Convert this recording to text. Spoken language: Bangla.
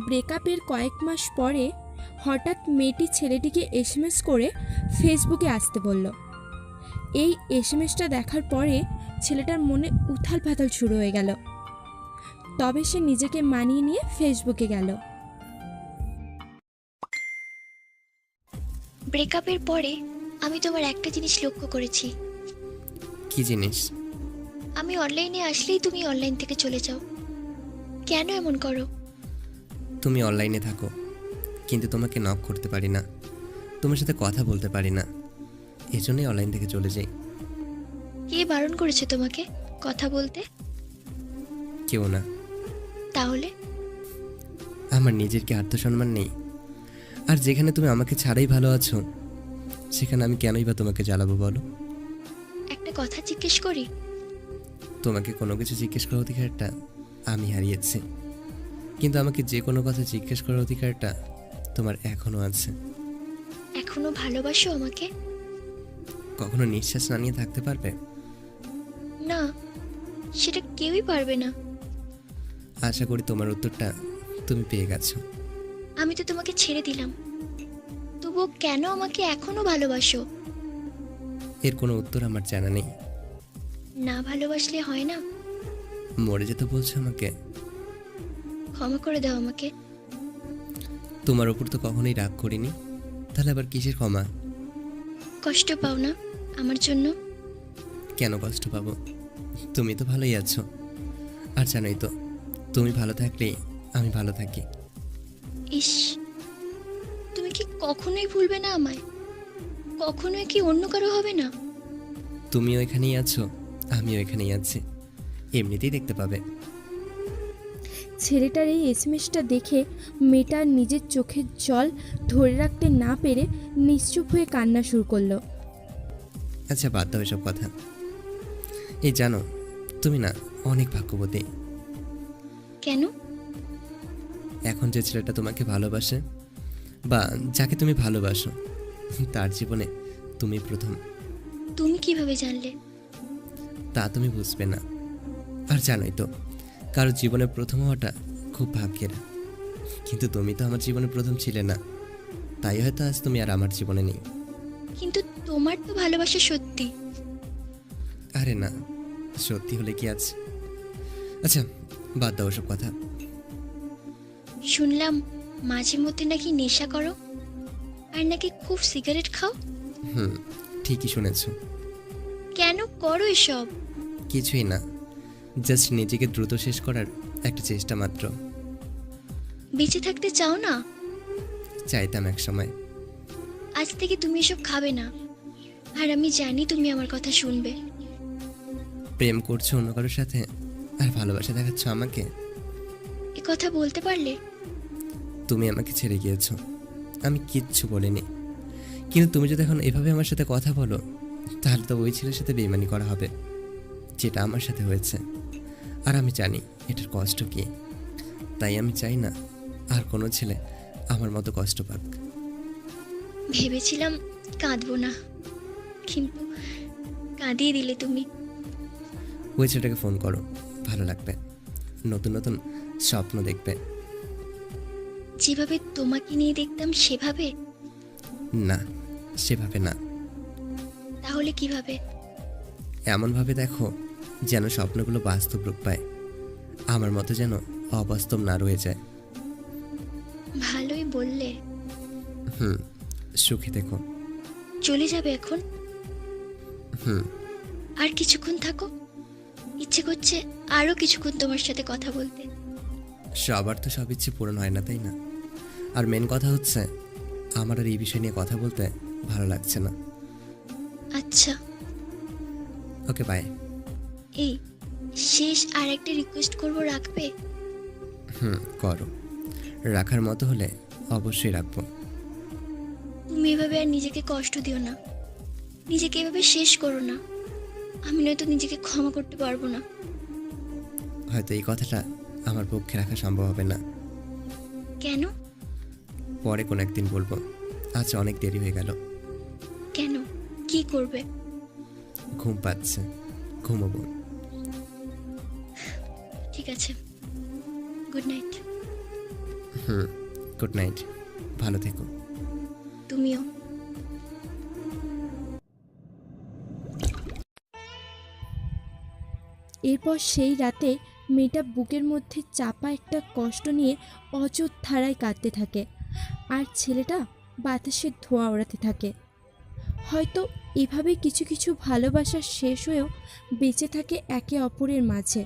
ব্রেকআপের কয়েক মাস পরে হঠাৎ মেয়েটি ছেলেটিকে এসএমএস করে ফেসবুকে আসতে বলল। এই এসএমএসটা দেখার পরে ছেলেটার মনে উথাল পাথাল শুরু হয়ে গেল। তবে সে নিজেকে মানিয়ে নিয়ে ফেসবুকে গেল। ব্রেকআপের পরে আমি তোমার একটা জিনিস লক্ষ্য করেছি। কি জিনিস? আমি অনলাইনে আসলেই তুমি অনলাইন থেকে চলে যাও। কেন এমন করো? তুমি অনলাইনে থাকো, কিন্তু তোমাকে নক করতে পারি না, তোমার সাথে কথা বলতে পারি না, এজন্যই অনলাইন থেকে চলে যাই। কে বারণ করেছে তোমাকে কথা বলতে? কেউ না। তাহলে আমার নিজের কি আত্মসম্মান নেই? আর যেখানে তুমি আমাকে ছাড়াই ভালো আছো, সেখানে আমি কেনই বা তোমাকে জ্বালাবো বলো? একটা কথা জিজ্ঞেস করি। তোমাকে কোনো কিছু জিজ্ঞেস করার অধিকারটা আমি হারিয়েছি, কিন্তু আমাকে যে কোনো কথা জিজ্ঞেস করার অধিকারটা তোমার এখনো আছে। এখনো ভালোবাসো আমাকে? কখনো নিঃশ্বাস না নিয়ে থাকতে পারবে? না, সেটা কেউই পারবে না। আশা করি তোমার উত্তরটা তুমি পেয়ে গেছো। আমি তো তোমাকে ছেড়ে দিলাম, তবুও কেন আমাকে এখনো ভালোবাসো? এর কোনো উত্তর আমার জানা নেই। না ভালোবাসলে হয় না? মরে যেতে বলছো আমাকে? ক্ষমা করে দাও আমাকে। তোমার ওপর তো কখনোই রাগ করিনি, তাহলে আবার কিসের ক্ষমা? কষ্ট পাও না আমার জন্য? কেন কষ্ট পাবো? তুমি তো ভালোই আছো। আর জানোই তো, তুমি ভালো থাকলেই আমি ভালো থাকি। ইস, তুমি কি কখনোই ভুলবে না আমায়? কখনোই কি অন্য কারো হবে না? তুমিও এখানেই আছো, আমিও এখানেই আছি, এমনিতেই দেখতে পাবে। ছেলেটার এই এসএমএসটা দেখে মেয়েটা নিজের চোখের জল ধরে রাখতে না পেরে নিশ্চুপ হয়ে কান্না শুরু করলো। আচ্ছা, বাদ দাও এসব কথা। এই জানো, তুমি না অনেক ভাগ্যবতী। কেন? এখন যে ছেলেটা তোমাকে ভালোবাসে, বা যাকে তুমি ভালোবাসো, তার জীবনে তুমি প্রথম। তুমি কিভাবে জানলে? তা তুমি বুঝবে না। আর জানোই তো, কারো জীবনে প্রথম হওয়াটা খুব ভাগ্যের। কিন্তু তুমি তো আমার জীবনে প্রথম ছিলে না, তাই হয়তো আজ তুমি আর আমার জীবনে নেই। কিন্তু তোমার তো ভালোবাসা সত্যি। আরে না, সত্যি হলে কি আছে? আচ্ছা, বাদ দাও ওসব কথা। শুনলাম মাঝে মধ্যে নাকি নেশা করো, আর নাকি খুব সিগারেট খাও। হুম, ঠিকই শুনেছো। কেন করো এসব? কিছুই না, জাস্ট নিজেকে দ্রুত শেষ করার একটা চেষ্টা মাত্র। বেঁচে থাকতে চাও না? চাইতাম এক সময়। আজ থেকে তুমি এসব খাবে না, আর আমি জানি তুমি আমার কথা শুনবে। প্রেম করছো অন্য কারোর সাথে, আর ভালোবাসা দেখাচ্ছ আমাকে। এ কথা বলতে পারলে? তুমি আমাকে ছেড়ে গিয়েছো, আমি কিচ্ছু বলিনি। কিন্তু তুমি যদি এখন এভাবে আমার সাথে কথা বলো, তাহলে তো ওই ছেলের সাথে বেইমানি করা হবে, যেটা আমার সাথে হয়েছে। আর আমি জানি এটার কষ্ট কি, তাই আমি চাই না আর কোনো ছেলে আমার মতো কষ্ট পাক। ভেবেছিলাম কাঁদবো না, কিন্তু কাঁদিয়ে দিলে তুমি। ওই ছেলেটাকে ফোন করো, ভালো লাগবে, নতুন নতুন স্বপ্ন দেখবে। যেভাবে তোমাকে নিয়ে দেখতাম সেভাবে? না, সেভাবে না। তাহলে কিভাবে? এমনভাবে দেখো যেন স্বপ্নগুলো বাস্তব রূপ পায়, আমার মতো যেন অবাস্তব না রয়ে যায়। ভালোই বললে। হুম, সুখে দেখো। চলে যাবে এখন? হুম। আর কিছুক্ষণ থাকো, ইচ্ছে করছে আরো কিছুক্ষণ তোমার সাথে কথা বলতে। সবার তো সব ইচ্ছে পূরণ হয় না, তাই না? আর মেন কথা হচ্ছে, আমার আর এই বিষয় নিয়ে কথা বলতে ভালো লাগছে না। আচ্ছা, ওকে, বাই। এই শেষ আর একটা রিকোয়েস্ট করবো, রাখবে? হুম, করো। রাখার মতো হলে অবশ্যই রাখবো। তুমি এভাবে আর নিজেকে কষ্ট দিও না, নিজেকে এভাবে শেষ করো না। আমি নয়তো নিজেকে ক্ষমা করতে পারবো না। হয়তো এই কথাটা আমার পক্ষে রাখা সম্ভব হবে না। কেন? পরে কোনো একদিন বলবো, আজ অনেক দেরি হয়ে গেল। কেন? কি করবে? ঘুম পাচ্ছে, ঘুমোবো। ঠিক আছে, গুড নাইট। গুড নাইট, ভালো থেকো। তুমিও। এরপর সেই রাতে মেয়েটা বুকের মধ্যে চাপা একটা কষ্ট নিয়ে অযথ ধারায় কাঁদতে থাকে, আর ছেলেটা বাতাসে ধোঁয়া ওড়াতে থাকে। হয়তো এভাবে কিছু কিছু ভালোবাসা শেষ হয়েও বেঁচে থাকে একে অপরের মাঝে।